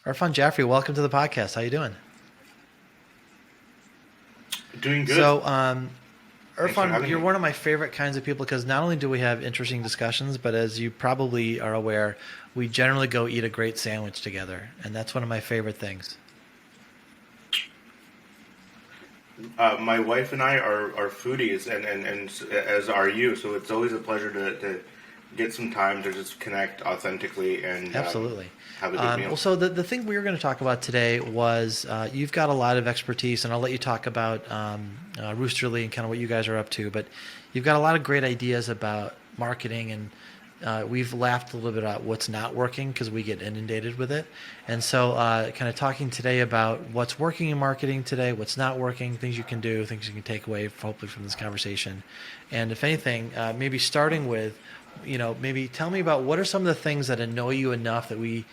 Irfan Jafrey, welcome to the podcast. How you doing? Doing good. So, Thanks for Irfan, having you're me. one of my favorite kinds of people because not only do we have interesting discussions, but as you probably are aware, we generally go eat a great sandwich together, and that's one of my favorite things. My wife and I are foodies, and as are you. So it's always a pleasure to get some time to just connect authentically and Absolutely. have a good meal. Well, so the thing we were going to talk about today was you've got a lot of expertise, and I'll let you talk about Roosterly and kind of what you guys are up to. But you've got a lot of great ideas about marketing, and we've laughed a little bit about what's not working because we get inundated with it. And so, kind of talking today about what's working in marketing today, what's not working, things you can do, things you can take away, hopefully, from this conversation. And if anything, maybe starting with maybe tell me about what are some of the things that annoy you enough that we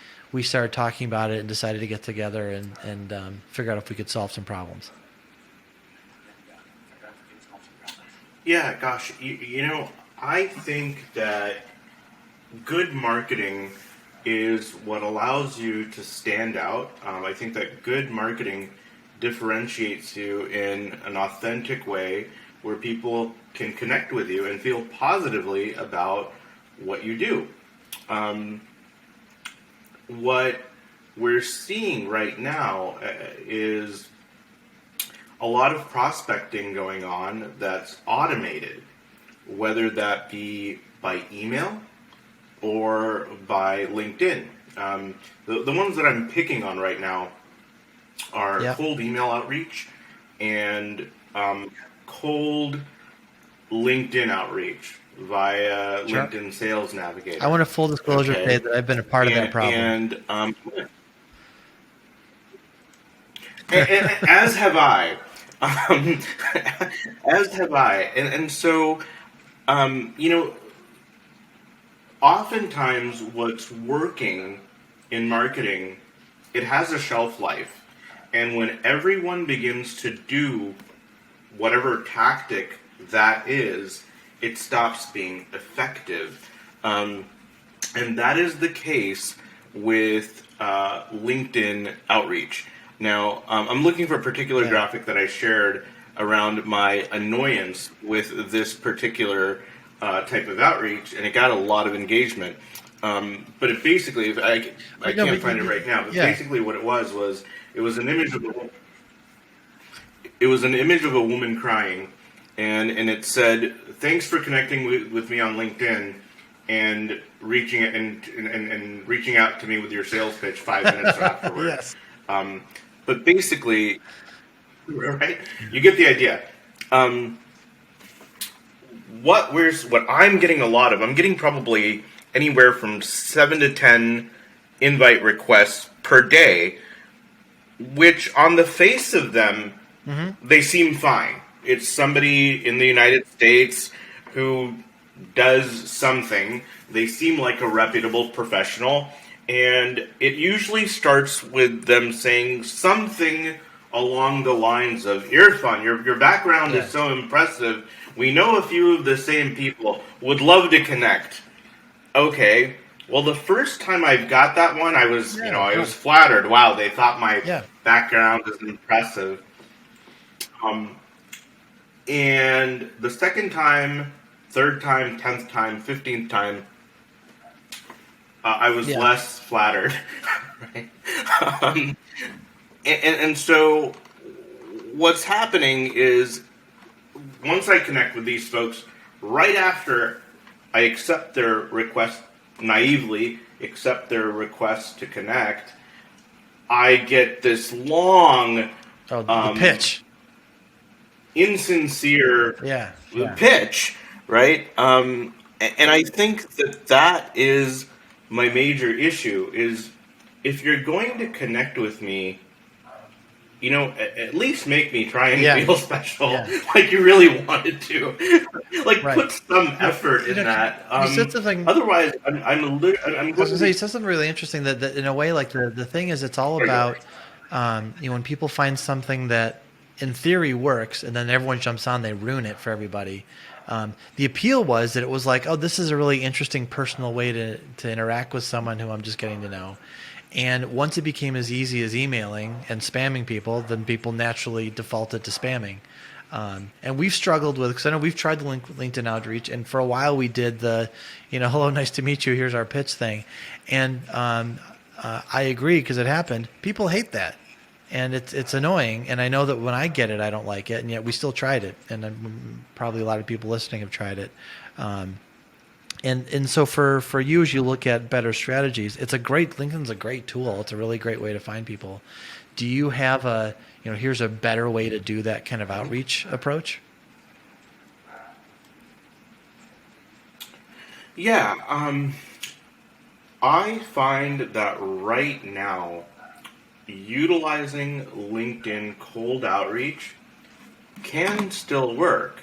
started talking about it and decided to get together and figure out if we could solve some problems. Yeah, gosh, I think that good marketing is what allows you to stand out. I think that good marketing differentiates you in an authentic way where people can connect with you and feel positively about what you do. Um, what we're seeing right now is a lot of prospecting going on that's automated, whether that be by email or by LinkedIn. The ones that I'm picking on right now are Yeah, cold email outreach and cold LinkedIn outreach via sure. LinkedIn Sales I Navigator. want a full disclosure today Okay, that I've been a part of that and, problem. and, um, and as have I, um, as have I, and so um, you know, oftentimes what's working in marketing, it has a shelf life, and when everyone begins to do whatever tactic that is, it stops being effective. Um, and that is the case with LinkedIn outreach. Now, I'm looking for a particular Yeah. graphic that I shared around my annoyance with this particular type of outreach, and it got a lot of engagement. But it basically, if I No, can't but find it right now, but yeah. basically what it was it was an image of it was an image of a woman crying, and it said, "Thanks for connecting with me on LinkedIn and reaching out to me with your sales pitch 5 minutes afterward." Yes. Um, but basically, right? You get the idea. Um, what I'm getting a lot of, I'm getting probably anywhere from 7 to 10 invite requests per day, which on the face of them Hmm. they seem fine. It's somebody in the United States who does something. They seem like a reputable professional, and it usually starts with them saying something along the lines of, "Irfan, your background is Yes. so impressive. We know a few of the same people. Would love to connect." Okay. Well, the first time I got that one, Yeah. I was Fun. flattered. Wow, they thought my Yeah. background was impressive. Um, and the second time, third time, 10th time, 15th time, I was Yeah. less flattered. Right? Um, and so what's happening is once I connect with these folks, right after I accept their request, naively accept their request to connect, I get this long, Oh, the um, pitch. insincere Yeah. Yeah. pitch, right? And I think that that is my major issue is if you're going to connect with me, at least make me try and Yeah. feel special, Yeah. like you really wanted to. Like Right. put some You, effort you in know, that. you said something. Otherwise, I'm I was going gonna to say you be. said something really interesting that in a way, like the thing is, it's all Sorry, go about ahead. when people find something that in theory works, and then everyone jumps on, they ruin it for everybody. The appeal was that it was like, oh, this is a really interesting personal way to interact with someone who I'm just getting to know, And once it became as easy as emailing and spamming people, then people naturally defaulted to spamming. And we've struggled with, because I know we've tried the LinkedIn outreach, and for a while we did the, hello, nice to meet you, here's our pitch thing. And I agree, because it happened. People hate that. And it's annoying. And I know that when I get it, I don't like it. And yet we still tried it. And probably a lot of people listening have tried it. And so for you, as you look at better strategies, LinkedIn's a great tool. It's a really great way to find people. Do you have here's a better way to do that kind of outreach approach? Yeah, I find that right now, utilizing LinkedIn cold outreach can still work.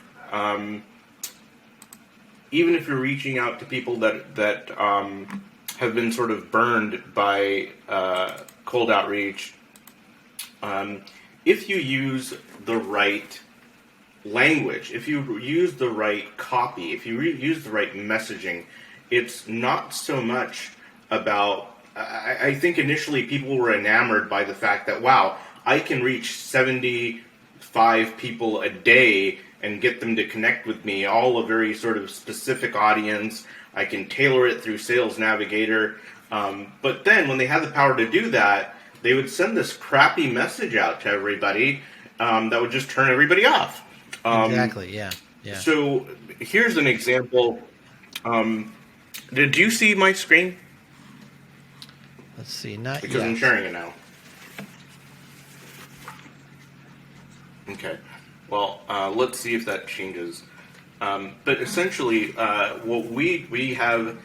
Even if you're reaching out to people that have been sort of burned by cold outreach, if you use the right language, if you use the right copy, if you use the right messaging, it's not so much about. I think initially people were enamored by the fact that, wow, I can reach 75 people a day and get them to connect with me, all a very sort of specific audience. I can tailor it through Sales Navigator. But then when they had the power to do that, they would send this crappy message out to everybody that would just turn everybody off. Exactly, yeah. So here's an example. Did you see my screen? Let's see, not Because yet. I'm sharing it now. Okay. Well, let's see if that changes. But essentially, what we have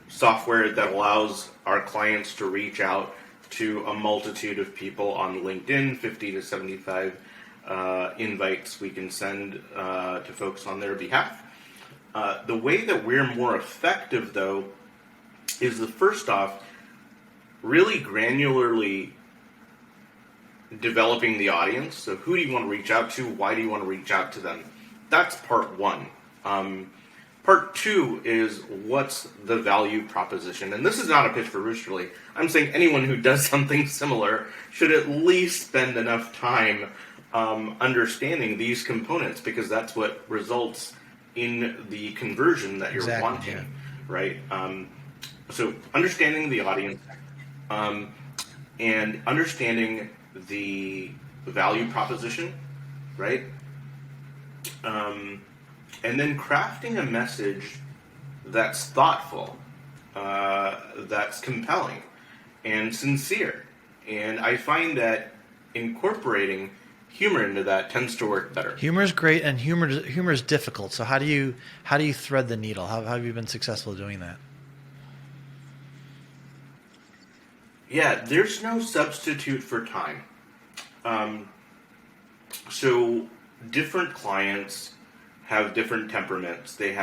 software that allows our clients to reach out to a multitude of people on LinkedIn, 50 to 75 invites we can send to folks on their behalf. The way that we're more effective, though, is the first off, really granularly developing the audience. So who do you want to reach out to? Why do you want to reach out to them? That's part one. Part two is what's the value proposition? And this is not a pitch for Roosterly. I'm saying anyone who does something similar should at least spend enough time understanding these components, because that's what results in the conversion that you're wanting, yeah. right? So understanding the audience and understanding the value proposition, right? And then crafting a message that's thoughtful, that's compelling, and sincere. And I find that incorporating humor into that tends to work better. Humor is great, and humor is difficult. So how do you thread the needle? How have you been successful doing that? Yeah, there's no substitute for time. So different clients have different temperaments. They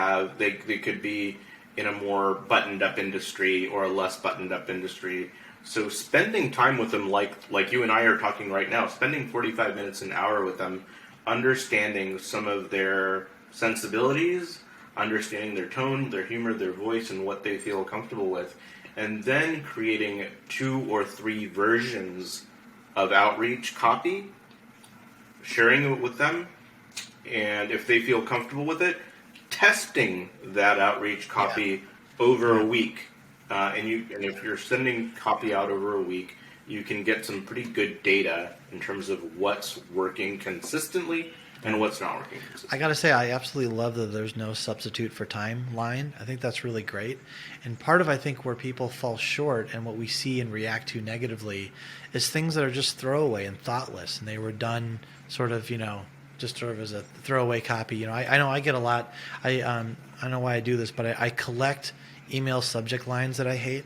could be in a more buttoned up industry or a less buttoned up industry. So spending time with them, like you and I are talking right now, spending 45 minutes, an hour with them, understanding some of their sensibilities, understanding their tone, their humor, their voice, and what they feel comfortable with, and then creating 2 or 3 versions of outreach copy, sharing it with them, and if they feel comfortable with it, testing that outreach copy over a week. And if you're sending copy out over a week, you can get some pretty good data in terms of what's working consistently and what's not working consistently. I got to say, I absolutely love that there's no substitute for timeline. I think that's really great. And part of, I think, where people fall short and what we see and react to negatively is things that are just throwaway and thoughtless, and they were done sort of, just sort of as a throwaway copy. I know I get a lot. I don't know why I do this, but I collect email subject lines that I hate.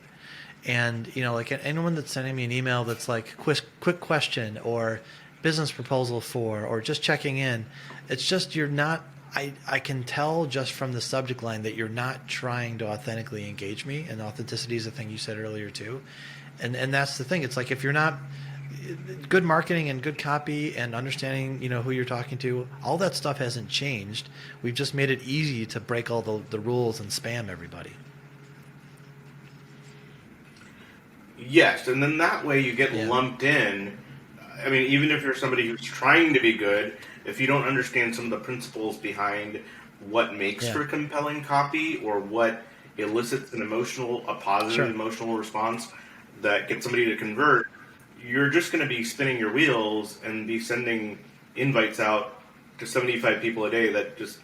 And, like anyone that's sending me an email that's like quick question or business proposal for, or just checking in, it's just, you're not, I can tell just from the subject line that you're not trying to authentically engage me. And authenticity is a thing you said earlier too. And that's the thing. It's like, if you're not good marketing and good copy and understanding, who you're talking to, all that stuff hasn't changed. We've just made it easy to break all the rules and spam everybody. Yes, and then that way you get Yeah. lumped in. I mean, even if you're somebody who's trying to be good, if you don't understand some of the principles behind what makes Yeah. for compelling copy or what elicits a positive Sure. emotional response that gets somebody to convert, you're just going to be spinning your wheels and be sending invites out to 75 people a day that just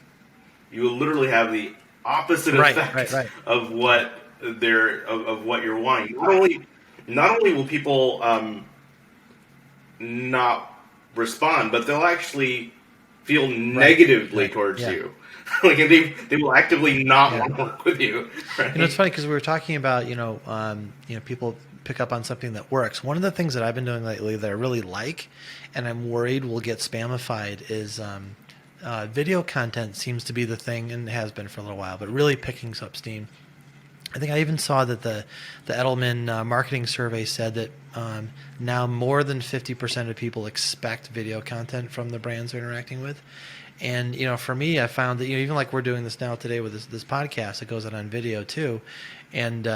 you will literally have the opposite Right. effect Right. of what of what you're wanting. Not only will people not respond, but they'll actually feel Right. negatively Right. towards Yeah. you. Like they will actively not Yeah. want to work with you, It's right? funny because we were talking about, people pick up on something that works. One of the things that I've been doing lately that I really like, and I'm worried will get spamified, is video content seems to be the thing, and has been for a little while, but really picking up steam. I think I even saw that the Edelman marketing survey said that now more than 50% of people expect video content from the brands they're interacting with. And for me, I found that even like we're doing this now today with this podcast, it goes out on video too, and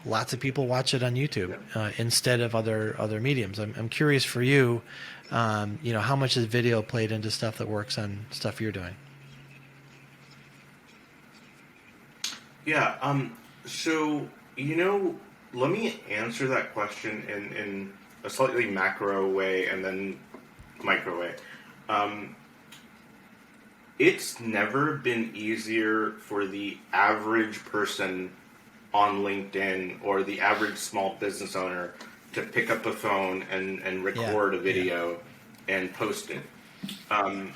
lots of people watch it on YouTube instead of other mediums. I'm curious for you, how much is video played into stuff that works on stuff you're doing? Yeah. So let me answer that question in a slightly macro way and then micro way. Um, it's never been easier for the average person on LinkedIn or the average small business owner to pick up a phone and Yeah, record a yeah, video and post it. Um,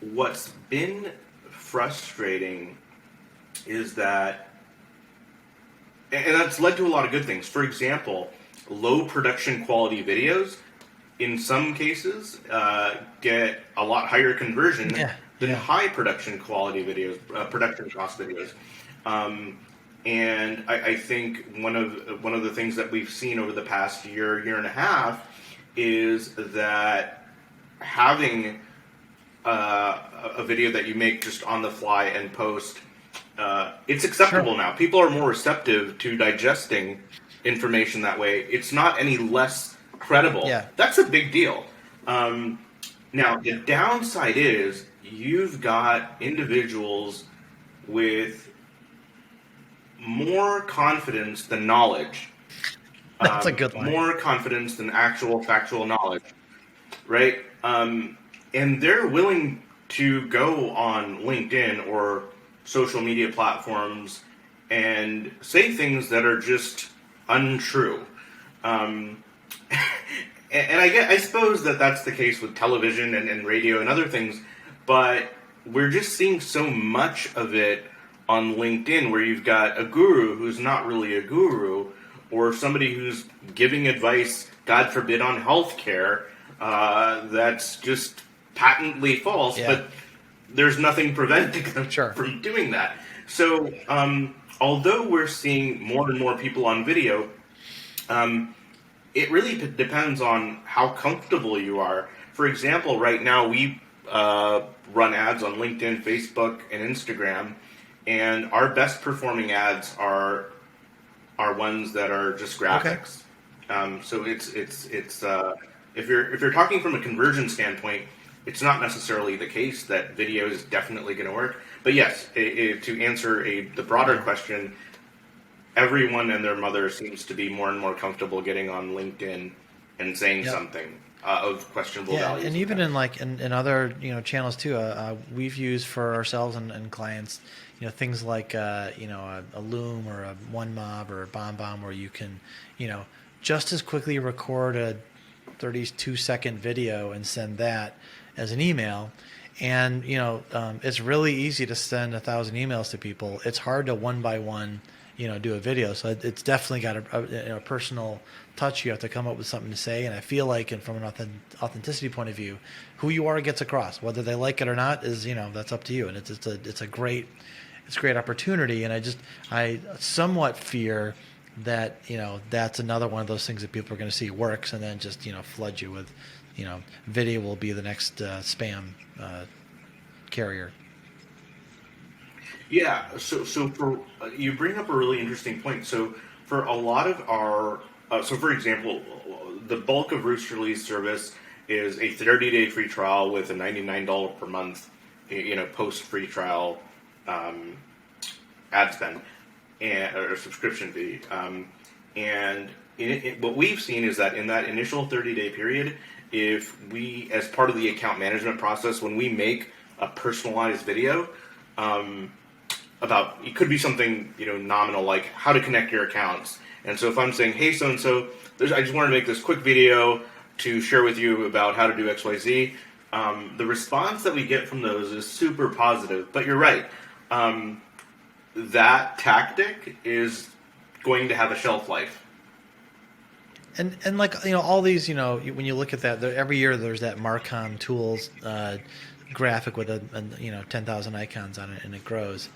what's been frustrating is that, and that's led to a lot of good things. For example, low production quality videos, in some cases, get a lot higher conversion yeah, than yeah. high production quality videos, production cost videos. Um, and I think one of the things that we've seen over the past year and a half, is that having a video that you make just on the fly and post, it's Sure. acceptable now. People are more receptive to digesting information that way. It's not any less credible. Yeah. That's a big deal. Um, Now, the downside is you've got individuals with more confidence than knowledge, That's a good line. more confidence than actual factual knowledge, right? And they're willing to go on LinkedIn or social media platforms and say things that are just untrue. Um, and I suppose that that's the case with television and radio and other things, but we're just seeing so much of it on LinkedIn where you've got a guru who's not really a guru, or somebody who's giving advice, God forbid, on healthcare, that's just patently false, Yeah. but there's nothing preventing them Sure. from doing that. So, although we're seeing more and more people on video, um, it really depends on how comfortable you are. For example, right now we run ads on LinkedIn, Facebook, and Instagram, and our best performing ads are ones that are just Okay. graphics. So it's if you're talking from a conversion standpoint, it's not necessarily the case that video is definitely going to work. But yes, to answer the broader Yeah. question, everyone and their mother seems to be more and more comfortable getting on LinkedIn and saying Yep. something of questionable Yeah, values and and even in values. like in other channels too. We've used for ourselves and clients, things like a Loom or a One Mob or a Bomb, where you can just as quickly record a 32-second video and send that as an email. And it's really easy to send 1,000 emails to people. It's hard to one by one do a video. So it's definitely got a personal touch. You have to come up with something to say. And I feel like, and from an authenticity point of view, who you are gets across. Whether they like it or not is, that's up to you. And it's a great opportunity. And I somewhat fear that, that's another one of those things that people are going to see works and then just, flood you with, video will be the next spam carrier. Yeah. So for you bring up a really interesting point. So for a lot of our So, for example, the bulk of Roosterly's service is a 30-day free trial with a $99 per month, post free trial ad spend or subscription fee. And what we've seen is that in that initial 30-day period, if we, as part of the account management process, when we make a personalized video, about, it could be something, nominal, like how to connect your accounts. And so if I'm saying, hey, so-and-so, I just want to make this quick video to share with you about how to do XYZ, the response that we get from those is super positive. But you're right. That tactic is going to have a shelf life. And like, all these, when you look at that, every year there's that Marcom tools graphic with 10,000 icons on it, and it grows.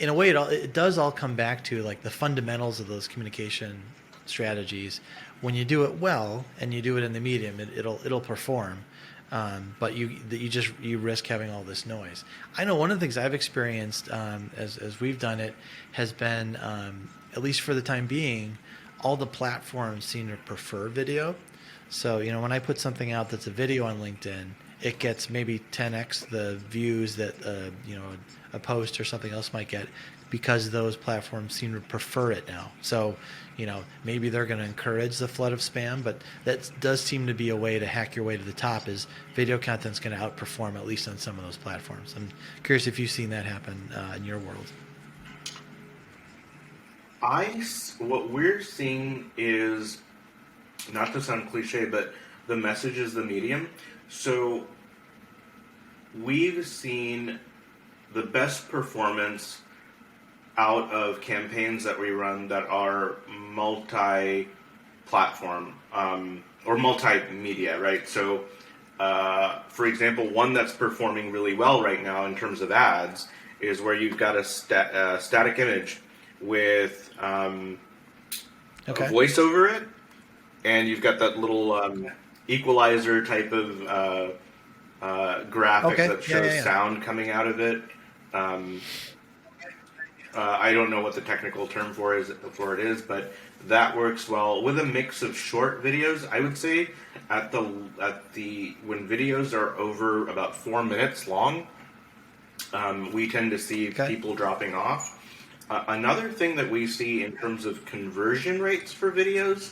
In a way, it does all come back to like the fundamentals of those communication strategies. When you do it well and you do it in the medium, it'll perform. But you risk having all this noise. I know one of the things I've experienced as we've done it has been, at least for the time being, all the platforms seem to prefer video. So when I put something out that's a video on LinkedIn, it gets maybe 10x the views that a post or something else might get, because those platforms seem to prefer it now. So maybe they're going to encourage the flood of spam, but that does seem to be a way to hack your way to the top. Is video content's going to outperform, at least on some of those platforms. I'm curious if you've seen that happen in your world. What we're seeing is, not to sound cliche, but the message is the medium. So we've seen the best performance out of campaigns that we run that are multi-platform or multimedia, right? So, for example, one that's performing really well right now in terms of ads is where you've got a static image with a voice over it, and you've got that little equalizer type of graphics that shows sound coming out of it. I don't know what the technical term for it is, but that works well with a mix of short videos. I would say when videos are over about 4 minutes long, we tend to see people dropping off. Another thing that we see in terms of conversion rates for videos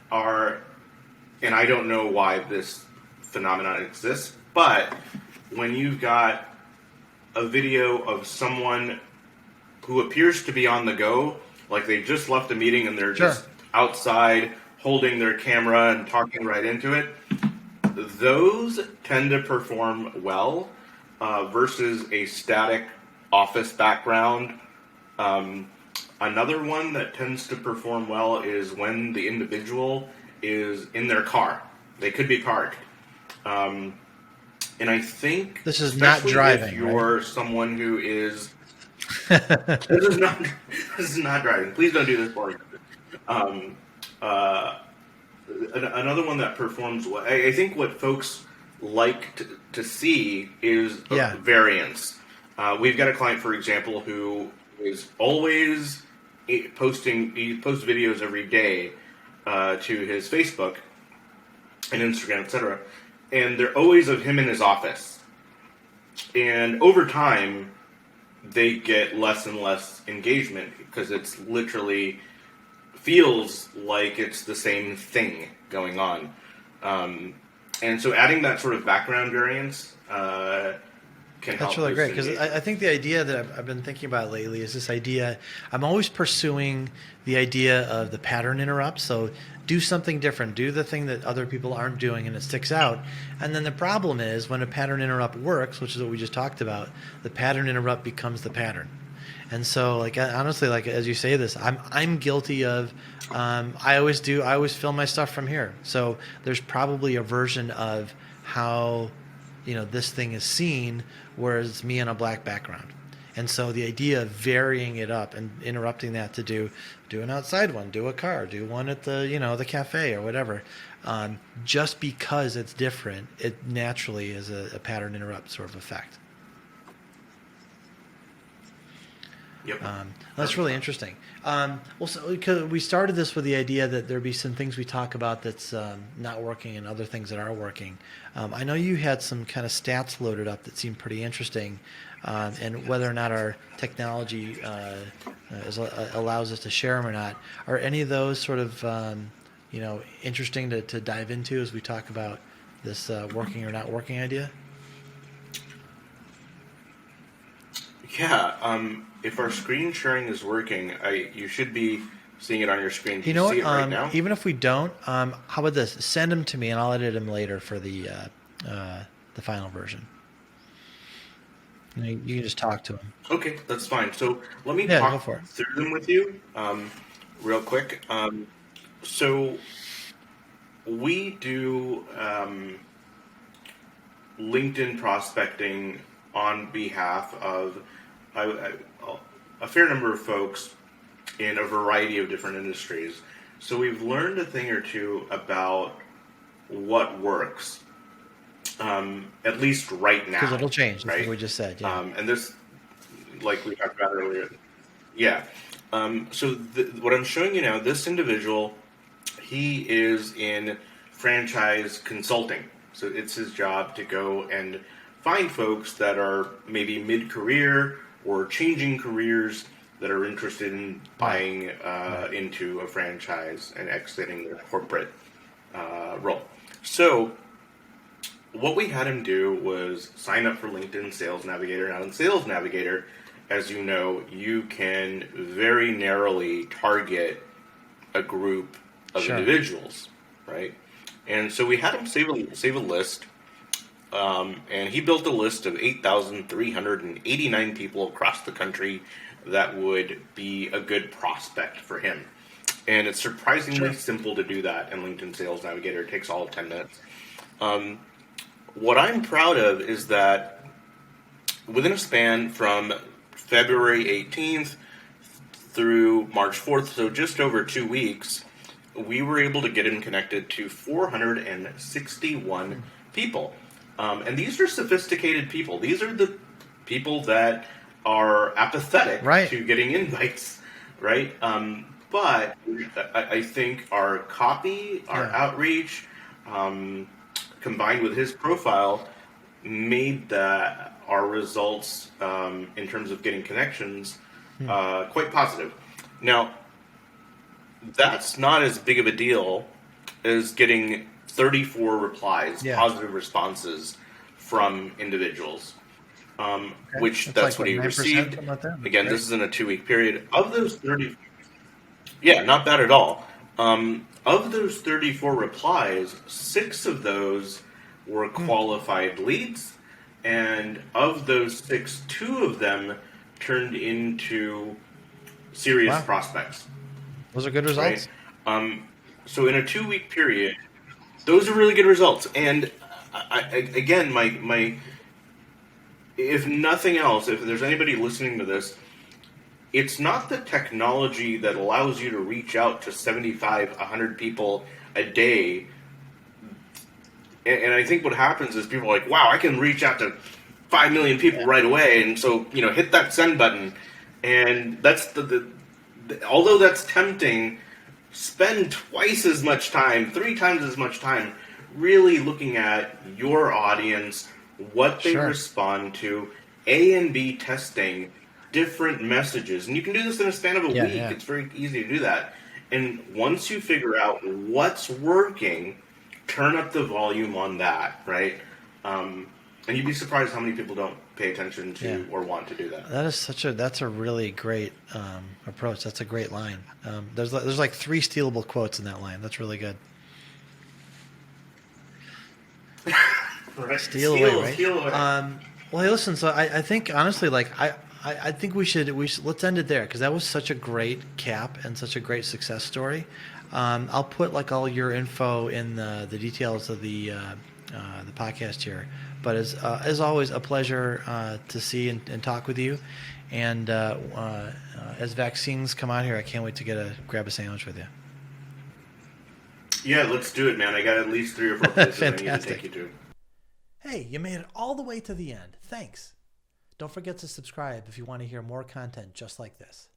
are, and I don't know why this phenomenon exists, but when you've got a video of someone who appears to be on the go, like they just left a meeting and they're just outside holding their camera and talking right into it, those tend to perform well versus a static office background. Another one that tends to perform well is when the individual is in their car. They could be parked. And I think this is not driving. If you're someone who is this is not driving. Please don't do this for me. Another one that performs well, I think what folks like to see is variance. We've got a client, for example, who is always posting. He posts videos every day to his Facebook and Instagram, etc. And they're always of him in his office. And over time, they get less and less engagement because it's literally feels like it's the same thing going on. And so adding that sort of background variance can help. That's really great, because I think the idea that I've been thinking about lately is this idea. I'm always pursuing the idea of the pattern interrupt. So do something different. Do the thing that other people aren't doing and it sticks out. And then the problem is when a pattern interrupt works, which is what we just talked about, the pattern interrupt becomes the pattern. And so, like, honestly, like as you say this, I'm guilty of. I always film my stuff from here. So there's probably a version of how this thing is seen, whereas it's me on a black background. And so the idea of varying it up and interrupting that to do an outside one, do a car, do one at the the cafe or whatever, just because it's different, it naturally is a pattern interrupt sort of effect. Yep. That's really interesting. Well, so because we started this with the idea that there'd be some things we talk about that's not working and other things that are working. I know you had some kind of stats loaded up that seemed pretty interesting, and whether or not our technology allows us to share them or not. Are any of those sort of interesting to dive into as we talk about this working or not working idea? Yeah. If our screen sharing is working, you should be seeing it on your screen. Do You know see what? it right now? Even if we don't, how about this? Send them to me, and I'll edit them later for the final version. You can just talk to them. Okay, that's fine. So let me Yeah, go talk for it. through them with you real quick. So we do LinkedIn prospecting on behalf of a fair number of folks in a variety of different industries. So we've learned a thing or two about what works, at least right now. Because it'll change, right? like we just said. Yeah. And this, like we talked about earlier, yeah. So what I'm showing you now, this individual, he is in franchise consulting. So it's his job to go and find folks that are maybe mid-career or changing careers that are interested in buying into a franchise and exiting their corporate role. So what we had him do was sign up for LinkedIn Sales Navigator. Now in Sales Navigator, as you know, you can very narrowly target a group of Sure. individuals, right? And so we had him save a list, and he built a list of 8,389 people across the country that would be a good prospect for him. And it's surprisingly simple to do that in LinkedIn Sales Navigator. It takes all of 10 minutes. What I'm proud of is that within a span from February 18th through March 4th, so just over 2 weeks, we were able to get him connected to 461 people. And these are sophisticated people. These are the people that are apathetic to getting invites, right? But I think our copy, our outreach, combined with his profile, made our results in terms of getting connections quite positive. Now, that's not as big of a deal as getting 34 replies, positive responses from individuals, which that's what he received. Again, this is in a 2-week period. Of those 30, not bad at all. Of those 34 replies, 6 of those were qualified leads, and of those 6, 2 of them turned into serious prospects. Those are good results. Right? So in a 2-week period, those are really good results. And again, my if nothing else, if there's anybody listening to this, it's not the technology that allows you to reach out to 75, 100 people a day. And I think what happens is people are like, wow, I can reach out to 5 million people right away. And so, hit that send button. And that's although that's tempting, spend twice as much time, 3 times as much time, really looking at your audience, what they respond to, A and B testing different messages. And you can do this in a span of a week. It's very easy to do that. And once you figure out what's working, turn up the volume on that, right? And you'd be surprised how many people don't pay attention to or want to do that. That's a really great approach. That's a great line. There's like 3 stealable quotes in that line. That's really good. Right. Steal away, right? Well, hey, listen. So I think honestly, I think we should let's end it there because that was such a great cap and such a great success story. I'll put all your info in the details of the podcast here. But as always, a pleasure to see and talk with you. And as vaccines come out here, I can't wait to grab a sandwich with you. Yeah, let's do it, man. I got at least 3 or 4 places I need to take you to. Hey, you made it all the way to the end. Thanks. Don't forget to subscribe if you want to hear more content just like this.